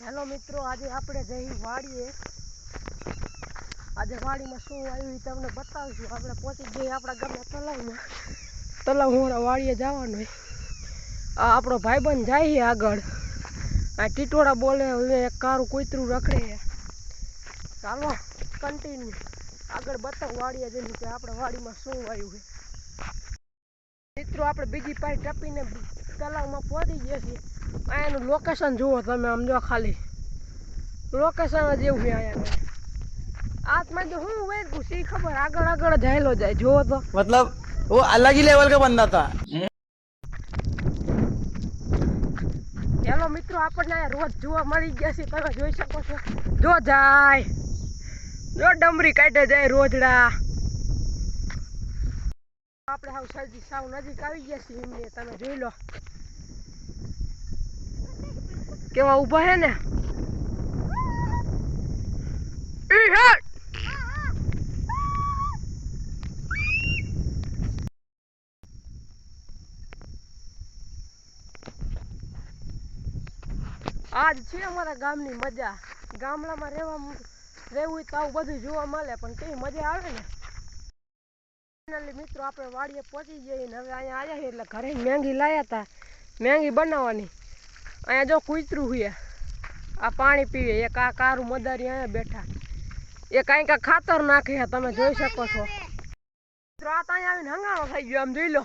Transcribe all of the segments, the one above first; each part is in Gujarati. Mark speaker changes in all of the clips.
Speaker 1: हेलो मित्रों, आज આપણે જઈ વાડીએ। આજે વાડીમાં શું આવ્યું એ તમને બતાવીશું। આપણે પહોંચી જઈએ આપણા ગામના તલાવમાં। તલાવ હોરા વાડીએ જવાનું હોય। આ આપણો ભાઈબંધ જાય છે આગળ। આ ટીટોળા બોલે, એક કારું કૂતરું રખડે છે। ચાલો કન્ટિન્યુ આગળ બતાવ વાડીએ જઈને કે આપણે વાડીમાં શું આવ્યું છે। મિત્રો આપણે બીજી પાર ટપીને તલાવમાં પહોંચી ગયા છીએ। અહીંયાનું લોકેશન જુઓ તમે, આમ જો ખાલી લોકેશન જ એવું છે અહીંયા। આમાં જો હું વેર સી ખબર આગળ આગળ જાયલો જાય, જુઓ તો
Speaker 2: मतलब वो अलग ही लेवल का बंदा था।
Speaker 1: હેલો મિત્રો, આપણને અહીંયા રોજ જોવા મળી ગયા છે, તમે જોઈ શકો છો। જો જાય, જો ડમરી કાઢે જાય રોજડા। આપણે હાવ સરજી સાવ નજીક આવી ગયા છીએ એમને, તમે જોઈ લો કેવા ઊભા હે ને। આજ છે અમારા ગામની મજા। ગામડામાં રહેવું તો આવું બધું જોવા મળે, પણ કેવી મજા આવે ને। ફાઇનલી મિત્રો આપણે વાડીએ પહોંચી જઈએ ને હવે અહીંયા આવ્યા છે એટલે ઘરે મેંગી લાયા હતા, મેંગી બનાવવાની। અહીંયા જો કૂતરું છે, આ પાણી પીવે, એક આ કારું મદારી અહીંયા બેઠા, એ કાંઈ કાંઈ ખાતર નાખે છે, તમે જોઈ શકો છો। મિત્રો આ ત્યાં આવીને હંગાણો થઈ ગયો, આમ જોઈ લો।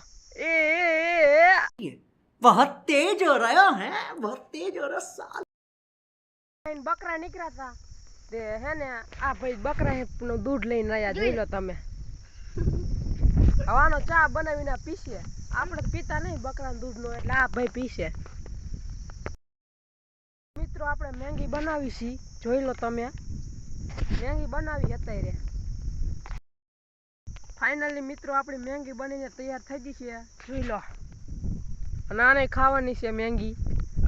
Speaker 2: बहुत तेज हो रहा है, बहुत તેજ हो रहा साल।
Speaker 1: બકરા નીકળ્યા હતા તે હે ને, આ ભાઈ બકરા નું દૂધ લઈને આવ્યા, જોઈ લો તમે। હવાનો ચા બનાવીને પીશે, આપણે પીતા નહીં બકરા દૂધ નો, એટલે આ ભાઈ પીશે। મિત્રો આપણે મેંગી બનાવી છી, જોઈ લો તમે, મેંગી બનાવી અત્યારે। ફાઇનલી મિત્રો આપણી મેંગી બનીને તૈયાર થઈ ગઈ છે, જોઈ લો। અને આને ખાવાની છે મેંગી।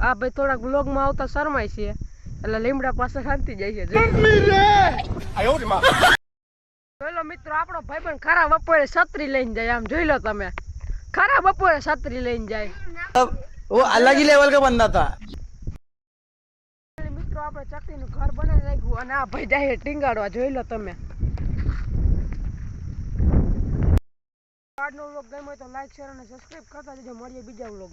Speaker 1: આ ભાઈ થોડાક વ્લોગમાં આવતા શરમાય છે, એટલે લીમડા પાસે શાંતિ જાય છે। જોઈ લો મિત્રો, આપણો ભાઈબંધ ખરા બપોરે છત્રી લઈને જાય, આમ જોઈ લો તમે, ખરા બપોરે છત્રી લઈને જાય।
Speaker 2: वो अलग ही लेवल का बंदा था।
Speaker 1: મિત્રો આપણે ચકલીનું ઘર બનાવી નાખ્યું, અને આ ભાઈ જાય ટીંગાડવા, જોઈ લો તમે। આજનો વ્લોગ ગમ્યો તો લાઈક, શેર અને સબસ્ક્રાઇબ કરતા જજો। મળીએ બીજા વ્લોગ।